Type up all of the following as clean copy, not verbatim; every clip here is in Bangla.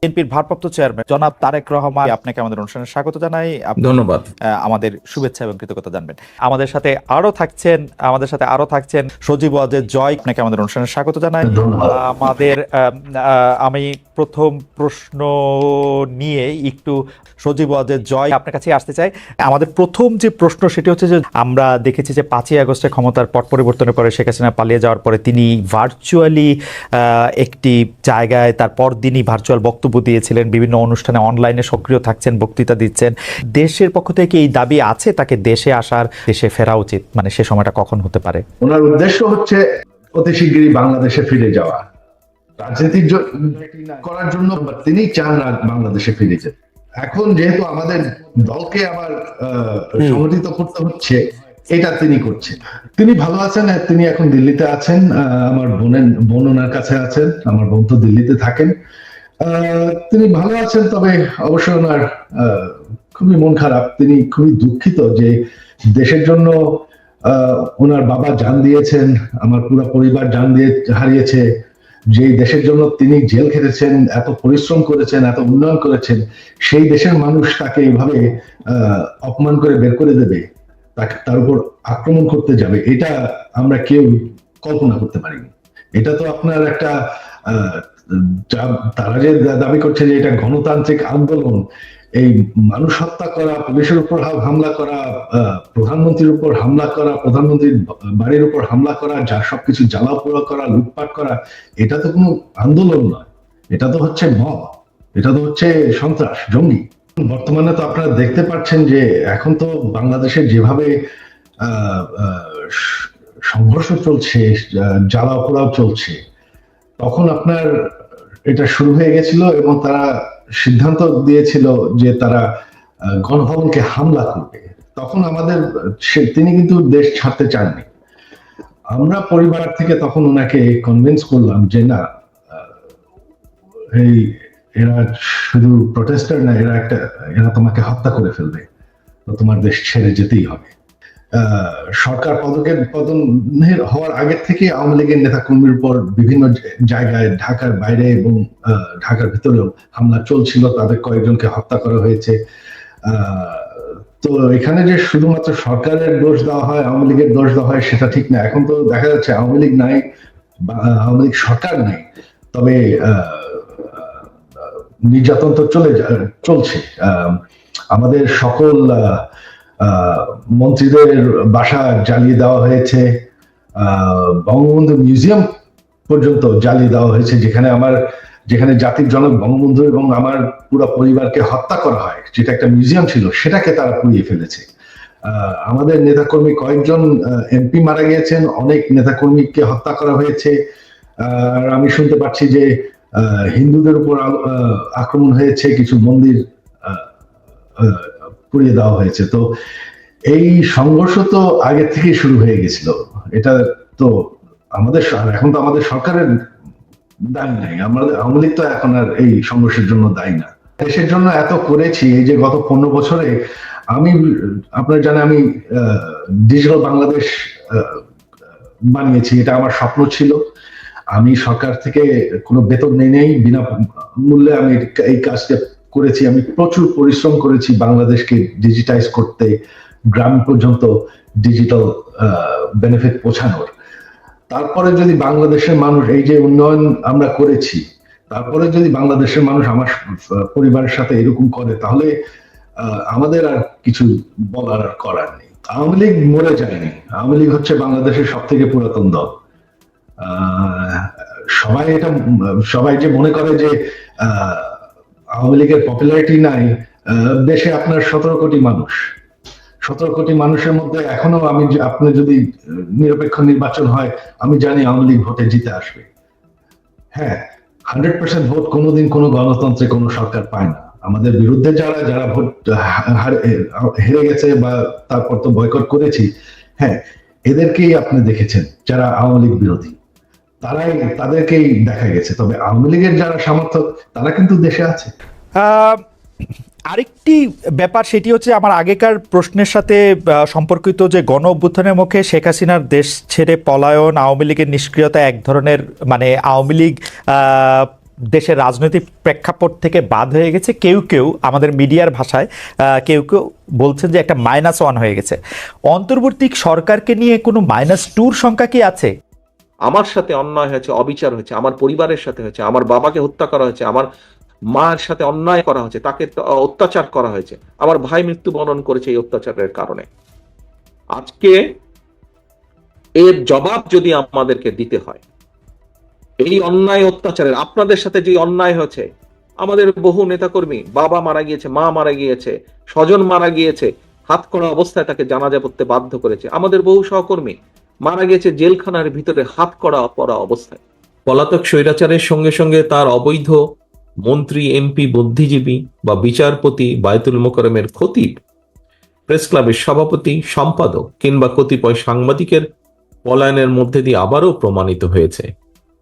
বিএনপির ভারপ্রাপ্ত চেয়ারম্যান জনাব তারেক রহমান, আপনাকে আমাদের অনুষ্ঠানে স্বাগত জানাই। ধন্যবাদ। আমাদের শুভেচ্ছা এবং কৃতজ্ঞতা জানবেন। আমাদের সাথে আরো থাকছেন সজীব ওয়াজেদ জয়, আপনাকে আমাদের অনুষ্ঠানে স্বাগত জানাই। আমি প্রথম প্রশ্ন নিয়ে একটু সজীব ওয়াজেদ জয় আপনার কাছে আসতে চাই। আমাদের প্রথম যে প্রশ্ন সেটি হচ্ছে যে আমরা দেখেছি যে 5ই আগস্টে ক্ষমতার পট পরিবর্তনের পরে শেখ হাসিনা পালিয়ে যাওয়ার পরে তিনি ভার্চুয়ালি একটি জায়গায় তারপর দিনই ভার্চুয়াল বক্তব্য দিয়েছিলেন, বিভিন্ন অনুষ্ঠানে অনলাইনে সক্রিয় থাকছেন, বক্তৃতা দিচ্ছেন। দেশের পক্ষ থেকে এই দাবি আছে তাকে দেশে আসার, দেশে ফেরা উচিত, মানে সে সময়টা কখন হতে পারে? ওনার উদ্দেশ্য হচ্ছে অতি শীঘ্রই বাংলাদেশে ফিরে যাওয়া, রাজনীতি করার জন্য তিনি চান না বাংলাদেশে ফিরে যেতে। এখন যেহেতু আমাদের দলকে আবার সংগঠিত করতে হচ্ছে, এটা তিনি করছেন। তিনি ভালো আছেন, তিনি এখন দিল্লিতে আছেন, আমার বোন ওনার কাছে আছেন, আমার বোন তো দিল্লিতে থাকেন। তিনি ভালো আছেন, তবে অবশ্যই ওনার খুবই মন খারাপ। তিনি খুবই দুঃখিত যে দেশের জন্য ওনার বাবা জান দিয়েছেন, আমার পুরো পরিবার জান দিয়ে হারিয়েছে। যে দেশের জন্য তিনি জেল খেটেছেন, এত পরিশ্রম করেছেন, এত উন্নয়ন করেছেন, সেই দেশের মানুষ তাকে এইভাবে অপমান করে বের করে দেবে, তার উপর আক্রমণ করতে যাবে, এটা আমরা কেউ কল্পনা করতে পারিনি। এটা তো আপনার একটা তারা যে দাবি করছে যে এটা গণতান্ত্রিক আন্দোলন, এই মানুষ হত্যা করা, পুলিশের উপর হামলা করা, প্রধানমন্ত্রীর উপর হামলা করা, প্রধানমন্ত্রীর বাড়ির উপর হামলা করা, যা সবকিছু জ্বালাপোড়া করা, লুটপাট করা, এটা তো কোনো আন্দোলন নয়, এটা তো হচ্ছে মব, এটা তো হচ্ছে সন্ত্রাস, জঙ্গি। বর্তমানে তো আপনারা দেখতে পাচ্ছেন যে এখন তো বাংলাদেশে যেভাবে সংঘর্ষ চলছে, জ্বালাপোড়াও চলছে, তখন আপনার এটা শুরু হয়ে গেছিল এবং তারা সিদ্ধান্ত দিয়েছিল যে তারা গণভবনকে হামলা করবে। তখন তিনি কিন্তু দেশ ছাড়তে চাননি। আমরা পরিবার থেকে তখন ওনাকে কনভিন্স করলাম যে না, এরা শুধু প্রটেস্টার না, এরা তোমাকে হত্যা করে ফেলবে, তো তোমার দেশ ছেড়ে যেতেই হবে। সরকার পতন হওয়ার আগে থেকে আওয়ামী লীগের নেতা কর্মীর উপর বিভিন্ন জায়গায় ঢাকার বাইরে এবং ঢাকার ভিতরেও হামলা চলছিল, তাদের কয়েকজনকে হত্যা করা হয়েছে। তো এখানে যে শুধুমাত্র সরকারের দোষ দেওয়া হয়, আওয়ামী লীগের দোষ দেওয়া হয়, সেটা ঠিক না। এখন তো দেখা যাচ্ছে আওয়ামী লীগ নাই, আওয়ামী লীগ সরকার নাই, তবে নির্যাতন তো চলছে। আমাদের সকল মন্ত্রীদের বাসা জ্বালিয়ে দেওয়া হয়েছে, বঙ্গবন্ধু মিউজিয়াম পর্যন্ত জ্বালিয়ে দেওয়া হয়েছে, যেখানে জাতির জনক বঙ্গবন্ধু এবং আমার পুরো পরিবারকে হত্যা করা হয়, যেটা একটা মিউজিয়াম ছিল, সেটাকে তারা পুড়িয়ে ফেলেছে। আমাদের নেতাকর্মী কয়েকজন এমপি মারা গিয়েছেন, অনেক নেতাকর্মীকে হত্যা করা হয়েছে। আর আমি শুনতে পাচ্ছি যে হিন্দুদের উপর আক্রমণ হয়েছে, কিছু মন্দির পুড়িয়ে দেওয়া হয়েছে। তো এই সংঘর্ষ তো আগে থেকেই শুরু হয়ে গেছিল। এটা তো এখন তো আমাদের সরকারের দায়ী নাই, আমাদের আওয়ামী লীগ তো এখন আর এই সংঘর্ষের জন্য দায়ী না। দেশের জন্য এত করেছি, এই যে গত 15 বছরে আপনার জানেন আমি ডিজিটাল বাংলাদেশ বানিয়েছি, এটা আমার স্বপ্ন ছিল। আমি সরকার থেকে কোনো বেতন নেই, বিনা মূল্যে আমি এই কাজটা করেছি। আমি প্রচুর পরিশ্রম করেছি বাংলাদেশকে ডিজিটাইজ করতে, গ্রাম পর্যন্ত ডিজিটাল বেনিফিট পৌঁছানোর। তারপরে যদি বাংলাদেশের মানুষ, এই যে উন্নয়ন আমরা করেছি, তারপরে যদি বাংলাদেশের মানুষ আমার পরিবারের সাথে এরকম করে, তাহলে আমাদের আর কিছু বলার আর করার নেই। আওয়ামী লীগ মরে যায়নি, আওয়ামী লীগ হচ্ছে বাংলাদেশের সব থেকে পুরাতন দল। সবাই যে মনে করে যে আওয়ামী লীগের পপুলারিটি নাই, দেশে আপনার 17 কোটি মানুষের মধ্যে এখনো আপনি যদি নিরপেক্ষ নির্বাচন হয়, আমি জানি আওয়ামী লীগ ভোটে জিতে আসবে। হ্যাঁ, 100% ভোট কোনোদিন কোনো গণতন্ত্রে কোনো সরকার পায় না। আমাদের বিরুদ্ধে যারা ভোট হেরে গেছে বা তারপর তো বয়কট করেছি, হ্যাঁ, এদেরকেই আপনি দেখেছেন যারা আওয়ামী লীগ বিরোধী, তাদেরকেই দেখা গেছে। তবে আওয়ামী লীগের যারা সমর্থক, তারা কিন্তু দেশে আছে। আরেকটি ব্যাপার সেটি হচ্ছে আমার আগেকার প্রশ্নের সাথে সম্পর্কিত, যে গণ অভ্যুত্থানের মুখে শেখ হাসিনার দেশ ছেড়ে পলায়ন, আওয়ামী লীগের নিষ্ক্রিয়তা, এক ধরনের মানে আওয়ামী লীগ দেশের রাজনৈতিক প্রেক্ষাপট থেকে বাদ হয়ে গেছে, কেউ কেউ আমাদের মিডিয়ার ভাষায় কেউ কেউ বলছেন যে একটা -1 হয়ে গেছে। অন্তর্বর্তী সরকারকে নিয়ে কোনো -2 সংখ্যা কি আছে? আমার সাথে অন্যায় হয়েছে, অবিচার হয়েছে, আমার পরিবারের সাথে হয়েছে, আমার বাবাকে হত্যা করা হয়েছে, আমার মার সাথে অন্যায় করা হয়েছে, তাকে অত্যাচার করা হয়েছে, আমার ভাই মৃত্যুবরণ করেছে এই অত্যাচারের কারণে। আজকে এর জবাব যদি আমাদেরকে দিতে হয়, এই অন্যায় অত্যাচারের, আপনাদের সাথে যে অন্যায় হয়েছে, আমাদের বহু নেতাকর্মী, বাবা মারা গিয়েছে, মা মারা গিয়েছে, স্বজন মারা গিয়েছে, হাত করা অবস্থায় তাকে জানাজা পড়তে বাধ্য করেছে, আমাদের বহু সহকর্মী মারা গেছে জেলখানার ভিতরে হাত করা পরা অবস্থায়। পলাতক স্বৈরাচারের সঙ্গে সঙ্গে তার অবৈধ মন্ত্রী, এমপি, বুদ্ধিজীবী বা বিচারপতি, বায়তুল মোকাররমের খতিব, প্রেস ক্লাবের সভাপতি, সম্পাদক কিংবা কতিপয় সাংবাদিকের পলায়নের মধ্যে দিয়ে আবারও প্রমাণিত হয়েছে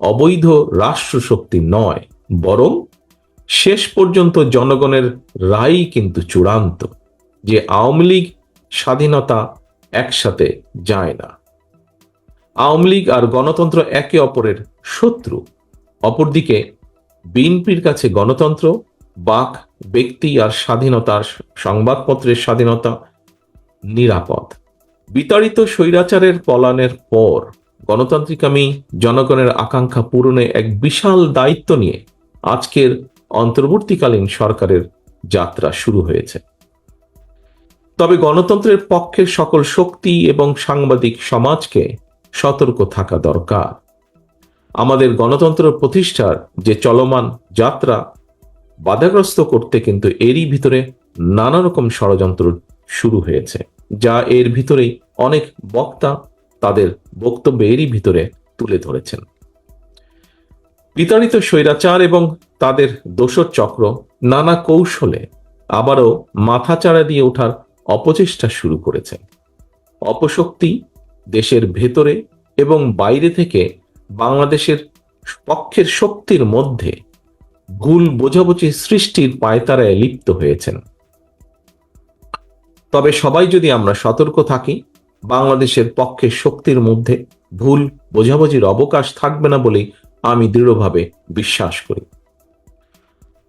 অবৈধ রাষ্ট্রশক্তি নয়, বরং শেষ পর্যন্ত জনগণের রায় কিন্তু চূড়ান্ত, যে আওয়ামী লীগ স্বাধীনতা একসাথে যায় না। আওয়ামী লীগ আর গণতন্ত্র একে অপরের শত্রু। অপরদিকে বিএনপির কাছে গণতন্ত্র, বাক, ব্যক্তি আর স্বাধীনতার, সংবাদপত্রের স্বাধীনতা নিরাপদ। বিতাড়িত স্বৈরাচারের পলায়নের পর গণতান্ত্রিকামী জনগণের আকাঙ্ক্ষা পূরণে এক বিশাল দায়িত্ব নিয়ে আজকের অন্তর্বর্তীকালীন সরকারের যাত্রা শুরু হয়েছে। তবে গণতন্ত্রের পক্ষের সকল শক্তি এবং সাংবাদিক সমাজকে সতর্ক থাকা দরকার। আমাদের গণতন্ত্র প্রতিষ্ঠার যে চলমান যাত্রা বাধাগ্রস্ত করতে কিন্তু এরই ভিতরে নানা রকম ষড়যন্ত্র শুরু হয়েছে, যা এর ভিতরেই অনেক বক্তা তাদের বক্তব্য এরই ভিতরে তুলে ধরেছেন। বিতাড়িত স্বৈরাচার এবং তাদের দোসর চক্র নানা কৌশলে আবারও মাথাচাড়া দিয়ে ওঠার অপচেষ্টা শুরু করেছে। অপশক্তি দেশের ভেতরে এবং বাইরে থেকে বাংলাদেশের পক্ষের শক্তির মধ্যে ভুল বোঝাবুঝি সৃষ্টির পায়তারায় লিপ্ত হয়েছেন। তবে সবাই যদি আমরা সতর্ক থাকি, বাংলাদেশের পক্ষের শক্তির মধ্যে ভুল বোঝাবুঝির অবকাশ থাকবে না বলেই আমি দৃঢ়ভাবে বিশ্বাস করি।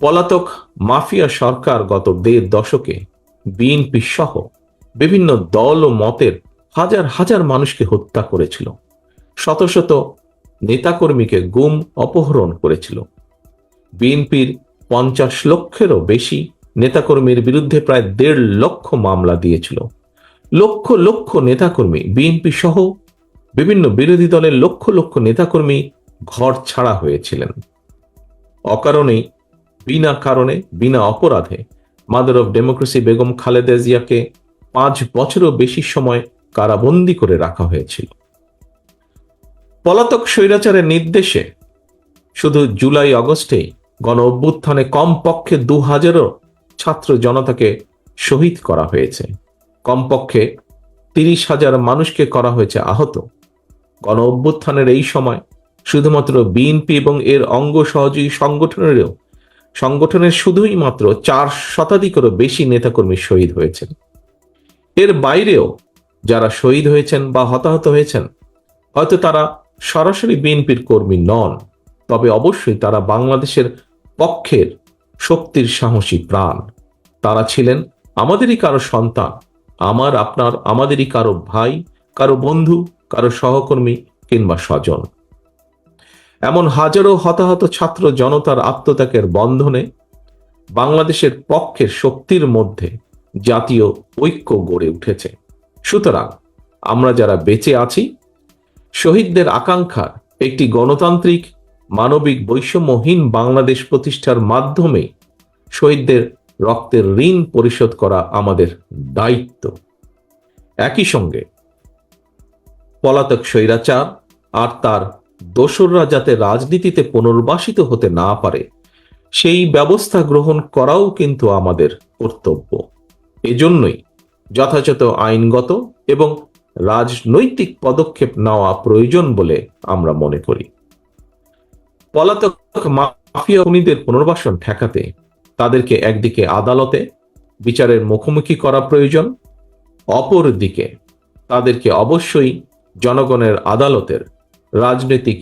পলাতক মাফিয়া সরকার গত ১.৫ দশকে বিএনপি সহ বিভিন্ন দল ও মতের হাজার হাজার মানুষকে হত্যা করেছিল, শত শত নেতাকর্মীকে গুম, অপহরণ করেছিল। বিএনপির ৫০ লক্ষেরও বেশি নেতাকর্মীর বিরুদ্ধে প্রায় ১.৫ লক্ষ মামলা দিয়েছিল। লক্ষ লক্ষ নেতাকর্মী, বিএনপি সহ বিভিন্ন বিরোধী দলের লক্ষ লক্ষ নেতাকর্মী ঘর ছাড়া হয়েছিলেন। অকারণেই, বিনা কারণে, বিনা অপরাধে mother of democracy Begum Khaleda জিয়াকে ৫ বছরও বেশি সময় কারাবন্দী করে রাখা হয়েছিল। পলাতক স্বৈরাচারের নির্দেশে শুধু জুলাই আগস্টেই গণ অভ্যুত্থানে কমপক্ষে ২,০০০ ছাত্র জনতাকে শহীদ করা হয়েছে, কমপক্ষে ৩০,০০০ মানুষকে করা হয়েছে আহত। গণ অভ্যুত্থানের এই সময় শুধুমাত্র বিএনপি এবং এর অঙ্গ সহযোগী সংগঠনের শুধুই মাত্র ৪ শতাধিকেরও বেশি নেতাকর্মী শহীদ হয়েছেন। এর বাইরেও যারা শহীদ হয়েছেন বা হতাহত হয়েছেন, হয়তো তারা সরাসরি বিএনপির কর্মী নন, তবে অবশ্যই তারা বাংলাদেশের পক্ষের শক্তির সাহসী প্রাণ। তারা ছিলেন আমাদেরই কারো সন্তান, আমার, আপনার, আমাদেরই কারো ভাই, কারো বন্ধু, কারো সহকর্মী কিংবা স্বজন। এমন হাজারো হতাহত ছাত্র জনতার আত্মত্যাগের বন্ধনে বাংলাদেশের পক্ষের শক্তির মধ্যে জাতীয় ঐক্য গড়ে উঠেছে। সুতরাং আমরা যারা বেঁচে আছি, শহীদদের আকাঙ্ক্ষার একটি গণতান্ত্রিক, মানবিক, বৈষম্যহীন বাংলাদেশ প্রতিষ্ঠার মাধ্যমে শহীদদের রক্তের ঋণ পরিশোধ করা আমাদের দায়িত্ব। একই সঙ্গে পলাতক স্বৈরাচার আর তার দোসররা যাতে রাজনীতিতে পুনর্বাসিত হতে না পারে, সেই ব্যবস্থা গ্রহণ করাও কিন্তু আমাদের কর্তব্য। এজন্যই যথাযথ আইনগত এবং রাজনৈতিক পদক্ষেপ নেওয়া প্রয়োজন বলে আমরা মনে করি। পলাতক মাফিয়া খুনিদের পুনর্বাসন ঠেকাতে তাদেরকে একদিকে আদালতে বিচারের মুখোমুখি করা প্রয়োজন, অপরদিকে তাদেরকে অবশ্যই জনগণের আদালতের রাজনৈতিক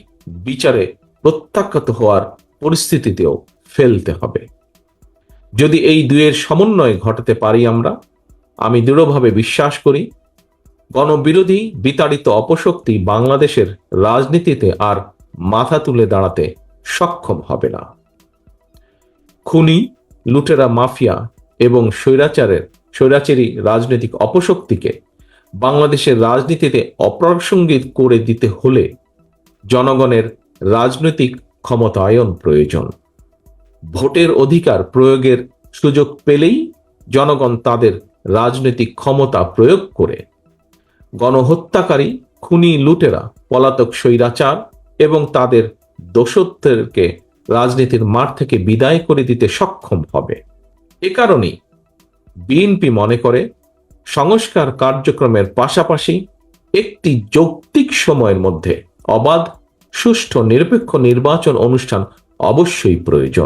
বিচারে প্রত্যাখ্যাত হওয়ার পরিস্থিতিতেও ফেলতে হবে। যদি এই দুয়ের সমন্বয় ঘটাতে পারি আমি দৃঢ়ভাবে বিশ্বাস করি গণবিরোধী বিতাড়িত অপশক্তি বাংলাদেশের রাজনীতিতে আর মাথা তুলে দাঁড়াতে সক্ষম হবে না। খুনি, লুটেরা, মাফিয়া এবং স্বৈরাচারী রাজনৈতিক অপশক্তিকে বাংলাদেশের রাজনীতিতে অপ্রাসঙ্গিক করে দিতে হলে জনগণের রাজনৈতিক ক্ষমতায়ন প্রয়োজন। ভোটের অধিকার প্রয়োগের সুযোগ পেলেই জনগণ তাদের রাজনৈতিক ক্ষমতা প্রয়োগ করে গণহত্যাকারী, খুনি, লুটেরা, পলাতক স্বৈরাচার এবং তাদের দোষত্বকে রাজনীতির মাঠ থেকে বিদায় করে দিতে সক্ষম হবে। এ কারণেই বিএনপি মনে করে সংস্কার কার্যক্রমের পাশাপাশি একটি যৌক্তিক সময়ের মধ্যে অবাধ, সুষ্ঠু, নিরপেক্ষ নির্বাচন অনুষ্ঠান অবশ্যই প্রয়োজন।